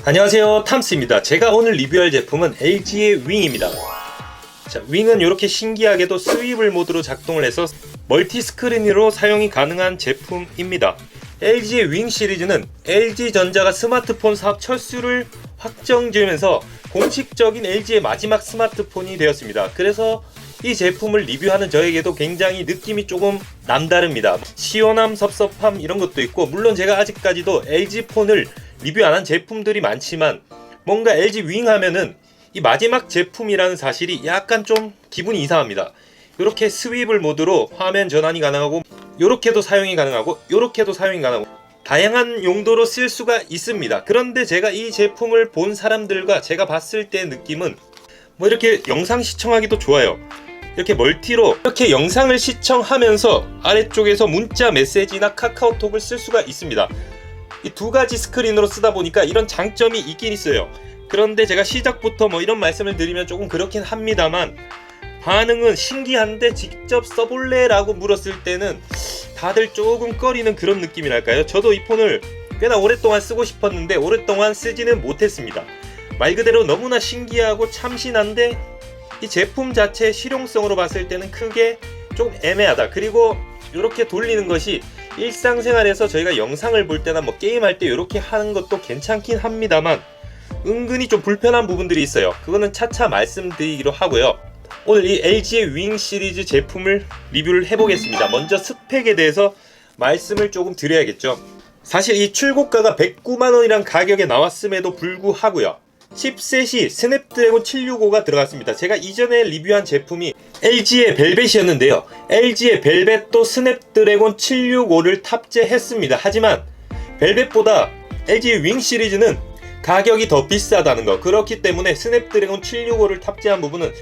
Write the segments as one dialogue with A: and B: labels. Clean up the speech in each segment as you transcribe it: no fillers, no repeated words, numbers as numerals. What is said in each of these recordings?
A: 안녕하세요, 탐스입니다. 제가 오늘 리뷰할 제품은 LG의 윙입니다. 자, 윙은 이렇게 신기하게도 스위블 모드로 작동을 해서 멀티 스크린으로 사용이 가능한 제품입니다. LG의 윙 시리즈는 LG전자가 스마트폰 사업 철수를 확정 지으면서 공식적인 LG의 마지막 스마트폰이 되었습니다. 그래서 이 제품을 리뷰하는 저에게도 굉장히 느낌이 조금 남다릅니다. 시원함, 섭섭함 이런 것도 있고, 물론 제가 아직까지도 LG폰을 리뷰 안 한 제품들이 많지만 뭔가 LG 윙 하면은 이 마지막 제품이라는 사실이 약간 좀 기분이 이상합니다. 이렇게 스위블 모드로 화면 전환이 가능하고, 이렇게도 사용이 가능하고, 이렇게도 사용이 가능하고, 다양한 용도로 쓸 수가 있습니다. 그런데 제가 이 제품을 본 사람들과 제가 봤을 때 느낌은 뭐 이렇게 영상 시청하기도 좋아요. 이렇게 멀티로 이렇게 영상을 시청하면서 아래쪽에서 문자 메시지나 카카오톡을 쓸 수가 있습니다. 이 두 가지 스크린으로 쓰다 보니까 이런 장점이 있긴 있어요. 그런데 제가 시작부터 뭐 이런 말씀을 드리면 조금 그렇긴 합니다만, 반응은 신기한데 직접 써볼래? 라고 물었을 때는 다들 조금 꺼리는 그런 느낌이랄까요. 저도 이 폰을 꽤나 오랫동안 쓰고 싶었는데 오랫동안 쓰지는 못했습니다. 말 그대로 너무나 신기하고 참신한데 이 제품 자체의 실용성으로 봤을 때는 크게 좀 애매하다. 그리고 이렇게 돌리는 것이 일상생활에서 저희가 영상을 볼 때나 뭐 게임할 때 이렇게 하는 것도 괜찮긴 합니다만 은근히 좀 불편한 부분들이 있어요. 그거는 차차 말씀드리기로 하고요. 오늘 이 LG의 윙 시리즈 제품을 리뷰를 해보겠습니다. 먼저 스펙에 대해서 말씀을 조금 드려야겠죠. 사실 이 출고가가 109만원이란 가격에 나왔음에도 불구하고요, 칩셋이 스냅드래곤 765가 들어갔습니다. 제가 이전에 리뷰한 제품이 LG의 벨벳이었는데요, LG의 벨벳도 스냅드래곤 765를 탑재했습니다. 하지만 벨벳보다 LG의 윙 시리즈는 가격이 더 비싸다는 거, 그렇기 때문에 스냅드래곤 765를 탑재한 부분은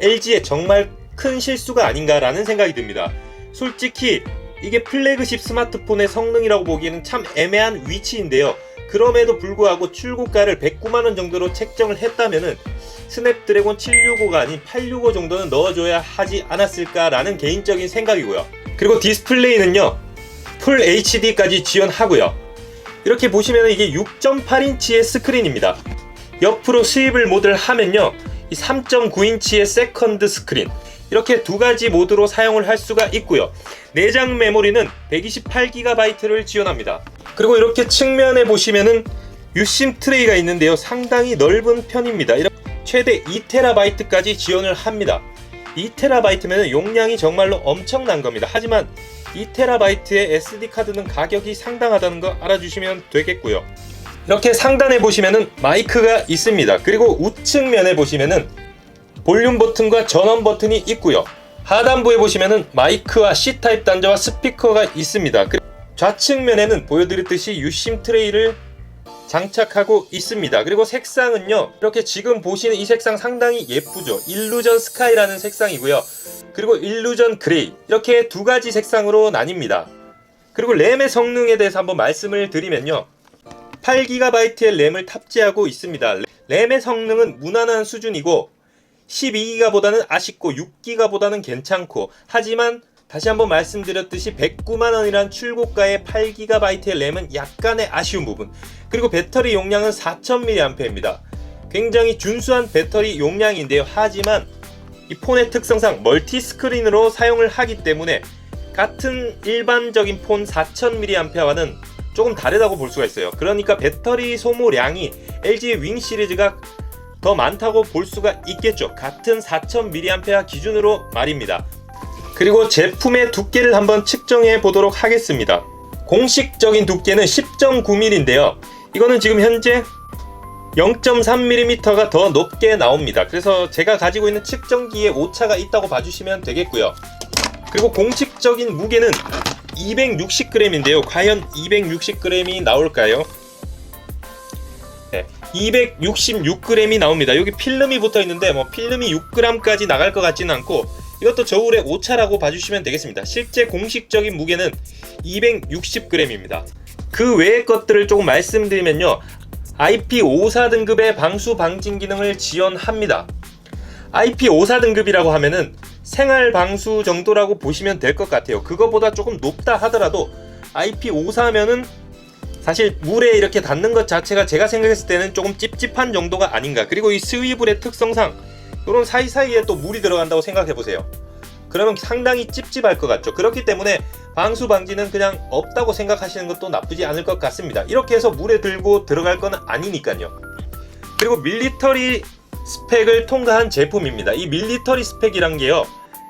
A: LG의 정말 큰 실수가 아닌가라는 생각이 듭니다. 솔직히 이게 플래그십 스마트폰의 성능이라고 보기에는 참 애매한 위치인데요, 그럼에도 불구하고 출고가를 109만원 정도로 책정을 했다면은 스냅드래곤 765가 아닌 865 정도는 넣어줘야 하지 않았을까라는 개인적인 생각이고요. 그리고 디스플레이는요, 풀 HD까지 지원하고요. 이렇게 보시면 이게 6.8인치의 스크린입니다. 옆으로 스위블 모드를 하면요, 이 3.9인치의 세컨드 스크린, 이렇게 두 가지 모드로 사용을 할 수가 있고요. 내장 메모리는 128GB를 지원합니다. 그리고 이렇게 측면에 보시면은 유심 트레이가 있는데요, 상당히 넓은 편입니다. 최대 2TB까지 지원을 합니다. 2TB면 용량이 정말로 엄청난 겁니다. 하지만 2TB의 SD카드는 가격이 상당하다는 거 알아주시면 되겠고요. 이렇게 상단에 보시면은 마이크가 있습니다. 그리고 우측면에 보시면은 볼륨 버튼과 전원 버튼이 있고요. 하단부에 보시면은 마이크와 C타입 단자와 스피커가 있습니다. 좌측면에는 보여드렸듯이 유심 트레이를 장착하고 있습니다. 그리고 색상은요, 이렇게 지금 보시는 이 색상 상당히 예쁘죠. 일루전 스카이라는 색상이고요. 그리고 일루전 그레이, 이렇게 두 가지 색상으로 나뉩니다. 그리고 램의 성능에 대해서 한번 말씀을 드리면요, 8GB의 램을 탑재하고 있습니다. 램의 성능은 무난한 수준이고 12기가보다는 아쉽고 6기가보다는 괜찮고, 하지만 다시 한번 말씀드렸듯이 109만원이란 출고가의 8GB의 램은 약간의 아쉬운 부분, 그리고 배터리 용량은 4000mAh입니다. 굉장히 준수한 배터리 용량인데요, 하지만 이 폰의 특성상 멀티 스크린으로 사용을 하기 때문에 같은 일반적인 폰 4000mAh와는 조금 다르다고 볼 수가 있어요. 그러니까 배터리 소모량이 LG 윙 시리즈가 더 많다고 볼 수가 있겠죠. 같은 4000mAh 기준으로 말입니다. 그리고 제품의 두께를 한번 측정해 보도록 하겠습니다. 공식적인 두께는 10.9mm인데요 이거는 지금 현재 0.3mm가 더 높게 나옵니다. 그래서 제가 가지고 있는 측정기에 오차가 있다고 봐주시면 되겠고요. 그리고 공식적인 무게는 260g인데요 과연 260g이 나올까요? 네, 266g이 나옵니다. 여기 필름이 붙어 있는데 뭐 필름이 6g까지 나갈 것 같지는 않고, 이것도 저울의 오차라고 봐주시면 되겠습니다. 실제 공식적인 무게는 260g입니다. 그 외의 것들을 조금 말씀드리면요, IP54 등급의 방수 방진 기능을 지원합니다. IP54 등급이라고 하면은 생활 방수 정도라고 보시면 될 것 같아요. 그거보다 조금 높다 하더라도 IP54면은 사실 물에 이렇게 닿는 것 자체가 제가 생각했을 때는 조금 찝찝한 정도가 아닌가. 그리고 이 스위블의 특성상 이런 사이사이에 또 물이 들어간다고 생각해보세요. 그러면 상당히 찝찝할 것 같죠. 그렇기 때문에 방수 방지는 그냥 없다고 생각하시는 것도 나쁘지 않을 것 같습니다. 이렇게 해서 물에 들고 들어갈 건 아니니까요. 그리고 밀리터리 스펙을 통과한 제품입니다. 이 밀리터리 스펙이란 게요,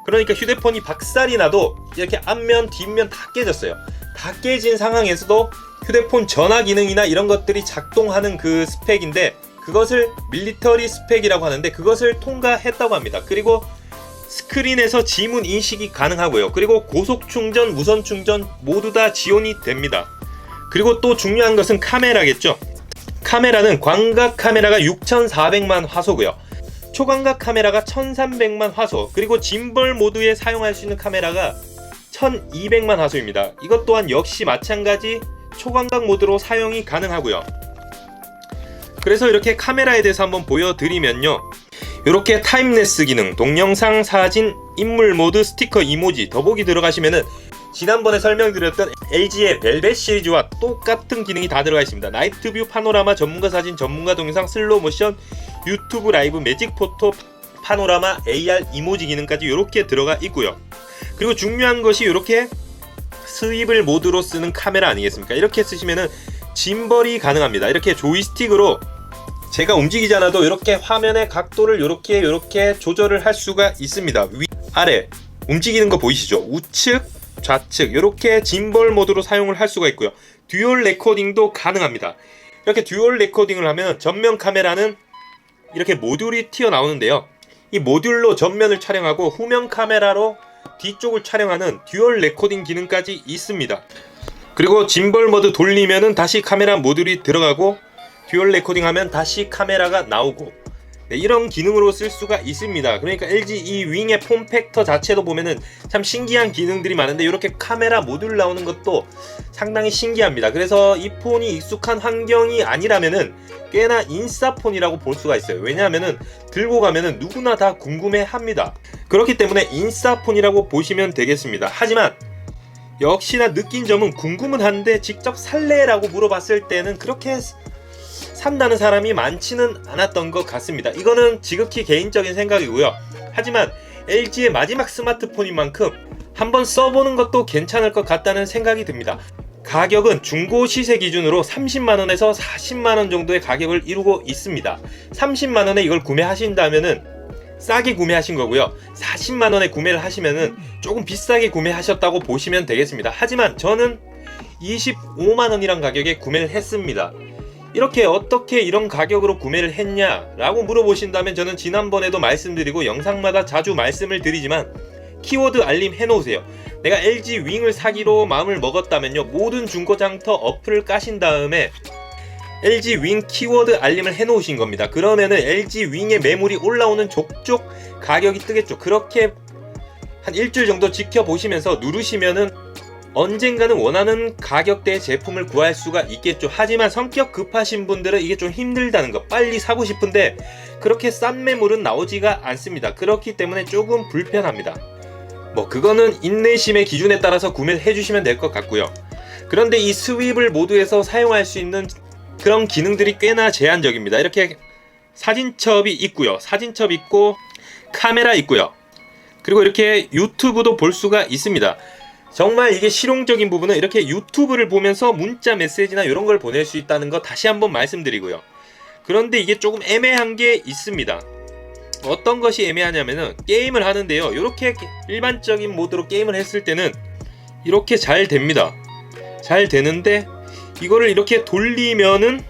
A: 그러니까 휴대폰이 박살이 나도 이렇게 앞면 뒷면 다 깨졌어요. 다 깨진 상황에서도 휴대폰 전화 기능이나 이런 것들이 작동하는 그 스펙인데, 그것을 밀리터리 스펙이라고 하는데 그것을 통과했다고 합니다. 그리고 스크린에서 지문 인식이 가능하고요. 그리고 고속 충전, 무선 충전 모두 다 지원이 됩니다. 그리고 또 중요한 것은 카메라겠죠. 카메라는 광각 카메라가 6400만 화소고요. 초광각 카메라가 1300만 화소, 그리고 짐벌 모드에 사용할 수 있는 카메라가 1200만 화소입니다. 이것 또한 역시 마찬가지 초광각 모드로 사용이 가능하고요. 그래서 이렇게 카메라에 대해서 한번 보여드리면요, 이렇게 타임레스 기능, 동영상, 사진, 인물 모드, 스티커, 이모지, 더보기 들어가시면은 지난번에 설명드렸던 LG의 벨벳 시리즈와 똑같은 기능이 다 들어가 있습니다. 나이트 뷰, 파노라마, 전문가 사진, 전문가 동영상, 슬로우 모션, 유튜브 라이브, 매직 포토, 파노라마, AR, 이모지 기능까지 이렇게 들어가 있고요. 그리고 중요한 것이 이렇게 스위블 모드로 쓰는 카메라 아니겠습니까? 이렇게 쓰시면은 짐벌이 가능합니다. 이렇게 조이스틱으로 제가 움직이지 않아도 이렇게 화면의 각도를 이렇게 조절을 할 수가 있습니다. 위, 아래 움직이는 거 보이시죠? 우측, 좌측 이렇게 짐벌 모드로 사용을 할 수가 있고요. 듀얼 레코딩도 가능합니다. 이렇게 듀얼 레코딩을 하면 전면 카메라는 이렇게 모듈이 튀어나오는데요, 이 모듈로 전면을 촬영하고 후면 카메라로 뒤쪽을 촬영하는 듀얼 레코딩 기능까지 있습니다. 그리고 짐벌 모드 돌리면은 다시 카메라 모듈이 들어가고 듀얼 레코딩 하면 다시 카메라가 나오고, 네, 이런 기능으로 쓸 수가 있습니다. 그러니까 LG 이 윙의 폼 팩터 자체도 보면은 참 신기한 기능들이 많은데 이렇게 카메라 모듈 나오는 것도 상당히 신기합니다. 그래서 이 폰이 익숙한 환경이 아니라면은 꽤나 인싸폰이라고 볼 수가 있어요. 왜냐하면은 들고 가면은 누구나 다 궁금해 합니다. 그렇기 때문에 인싸폰이라고 보시면 되겠습니다. 하지만 역시나 느낀 점은 궁금은 한데 직접 살래라고 물어봤을 때는 그렇게 산다는 사람이 많지는 않았던 것 같습니다. 이거는 지극히 개인적인 생각이고요. 하지만 LG의 마지막 스마트폰인 만큼 한번 써보는 것도 괜찮을 것 같다는 생각이 듭니다. 가격은 중고 시세 기준으로 30만원에서 40만원 정도의 가격을 이루고 있습니다. 30만원에 이걸 구매하신다면은 싸게 구매하신 거고요. 40만원에 구매를 하시면은 조금 비싸게 구매하셨다고 보시면 되겠습니다. 하지만 저는 25만원이란 가격에 구매를 했습니다. 이렇게 어떻게 이런 가격으로 구매를 했냐라고 물어보신다면 저는 지난번에도 말씀드리고 영상마다 자주 말씀을 드리지만 키워드 알림 해놓으세요. 내가 LG 윙을 사기로 마음을 먹었다면요, 모든 중고장터 어플을 까신 다음에 LG 윙 키워드 알림을 해놓으신 겁니다. 그러면은 LG 윙의 매물이 올라오는 족족 가격이 뜨겠죠. 그렇게 한 일주일 정도 지켜보시면서 누르시면은 언젠가는 원하는 가격대의 제품을 구할 수가 있겠죠. 하지만 성격 급하신 분들은 이게 좀 힘들다는 거, 빨리 사고 싶은데 그렇게 싼 매물은 나오지가 않습니다. 그렇기 때문에 조금 불편합니다. 뭐 그거는 인내심의 기준에 따라서 구매를 해주시면 될 것 같고요. 그런데 이 스위블 모드에서 사용할 수 있는 그런 기능들이 꽤나 제한적입니다. 이렇게 사진첩이 있고요, 사진첩 있고 카메라 있고요, 그리고 이렇게 유튜브도 볼 수가 있습니다. 정말 이게 실용적인 부분은 이렇게 유튜브를 보면서 문자 메시지나 이런 걸 보낼 수 있다는 거 다시 한번 말씀드리고요. 그런데 이게 조금 애매한 게 있습니다. 어떤 것이 애매하냐면은 게임을 하는데요, 이렇게 일반적인 모드로 게임을 했을 때는 이렇게 잘 됩니다. 잘 되는데 이거를 이렇게 돌리면은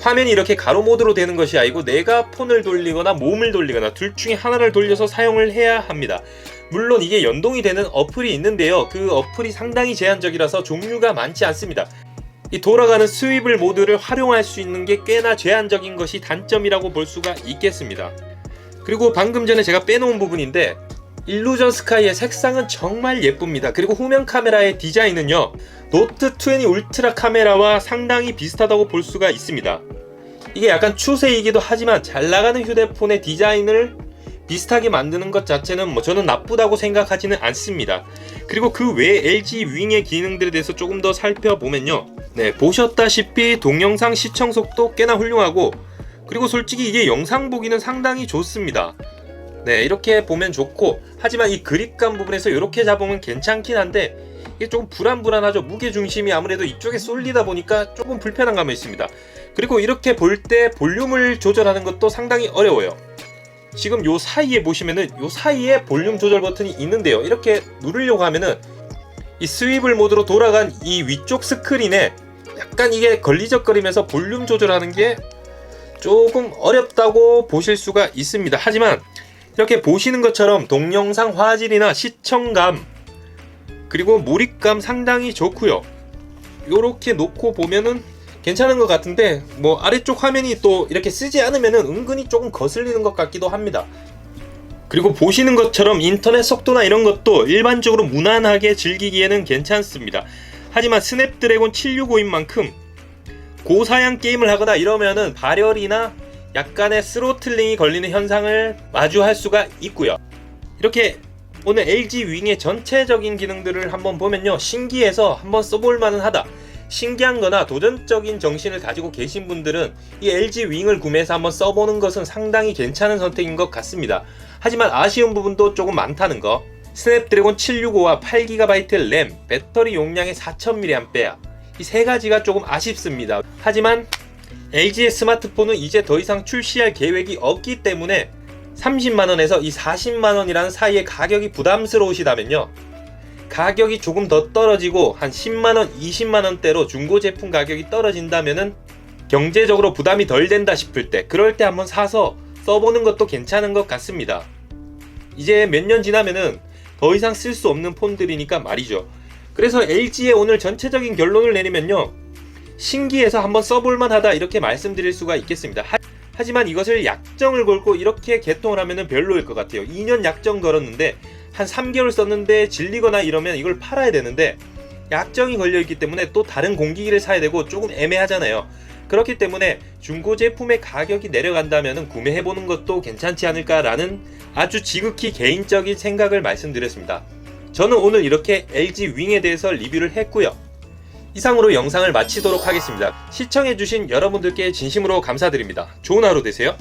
A: 화면이 이렇게 가로 모드로 되는 것이 아니고 내가 폰을 돌리거나 몸을 돌리거나 둘 중에 하나를 돌려서 사용을 해야 합니다. 물론 이게 연동이 되는 어플이 있는데요, 그 어플이 상당히 제한적이라서 종류가 많지 않습니다. 이 돌아가는 스위블 모드를 활용할 수 있는 게 꽤나 제한적인 것이 단점이라고 볼 수가 있겠습니다. 그리고 방금 전에 제가 빼놓은 부분인데 일루전 스카이의 색상은 정말 예쁩니다. 그리고 후면 카메라의 디자인은요, 노트 20 울트라 카메라와 상당히 비슷하다고 볼 수가 있습니다. 이게 약간 추세이기도 하지만 잘 나가는 휴대폰의 디자인을 비슷하게 만드는 것 자체는 뭐 저는 나쁘다고 생각하지는 않습니다. 그리고 그 외에 LG 윙의 기능들에 대해서 조금 더 살펴보면요, 네, 보셨다시피 동영상 시청 속도 꽤나 훌륭하고, 그리고 솔직히 이게 영상 보기는 상당히 좋습니다. 네, 이렇게 보면 좋고, 하지만 이 그립감 부분에서 이렇게 잡으면 괜찮긴 한데 이게 조금 불안불안하죠. 무게중심이 아무래도 이쪽에 쏠리다 보니까 조금 불편한 감이 있습니다. 그리고 이렇게 볼 때 볼륨을 조절하는 것도 상당히 어려워요. 지금 요 사이에 보시면은 요 사이에 볼륨 조절 버튼이 있는데요, 이렇게 누르려고 하면은 이 스위블 모드로 돌아간 이 위쪽 스크린에 약간 이게 걸리적거리면서 볼륨 조절하는 게 조금 어렵다고 보실 수가 있습니다. 하지만 이렇게 보시는 것처럼 동영상 화질이나 시청감 그리고 몰입감 상당히 좋고요. 요렇게 놓고 보면은 괜찮은 것 같은데, 뭐 아래쪽 화면이 또 이렇게 쓰지 않으면은 은근히 조금 거슬리는 것 같기도 합니다. 그리고 보시는 것처럼 인터넷 속도나 이런 것도 일반적으로 무난하게 즐기기에는 괜찮습니다. 하지만 스냅드래곤 765인 만큼 고사양 게임을 하거나 이러면은 발열이나 약간의 스로틀링이 걸리는 현상을 마주할 수가 있고요. 이렇게 오늘 LG 윙의 전체적인 기능들을 한번 보면요, 신기해서 한번 써볼 만은 하다, 신기한 거나 도전적인 정신을 가지고 계신 분들은 이 LG 윙을 구매해서 한번 써보는 것은 상당히 괜찮은 선택인 것 같습니다. 하지만 아쉬운 부분도 조금 많다는 거. 스냅드래곤 765와 8GB 램, 배터리 용량의 4000mAh, 이 세 가지가 조금 아쉽습니다. 하지만 LG의 스마트폰은 이제 더 이상 출시할 계획이 없기 때문에 30만원에서 이 40만원이라는 사이의 가격이 부담스러우시다면요, 가격이 조금 더 떨어지고 한 10만원, 20만원대로 중고 제품 가격이 떨어진다면은 경제적으로 부담이 덜 된다 싶을 때, 그럴 때 한번 사서 써보는 것도 괜찮은 것 같습니다. 이제 몇 년 지나면은 더 이상 쓸 수 없는 폰들이니까 말이죠. 그래서 LG의 오늘 전체적인 결론을 내리면요, 신기해서 한번 써볼만 하다, 이렇게 말씀드릴 수가 있겠습니다. 하지만 이것을 약정을 걸고 이렇게 개통을 하면은 별로일 것 같아요. 2년 약정 걸었는데 한 3개월 썼는데 질리거나 이러면 이걸 팔아야 되는데, 약정이 걸려있기 때문에 또 다른 공기기를 사야 되고 조금 애매하잖아요. 그렇기 때문에 중고 제품의 가격이 내려간다면 구매해보는 것도 괜찮지 않을까라는 아주 지극히 개인적인 생각을 말씀드렸습니다. 저는 오늘 이렇게 LG 윙에 대해서 리뷰를 했고요. 이상으로 영상을 마치도록 하겠습니다. 시청해주신 여러분들께 진심으로 감사드립니다. 좋은 하루 되세요.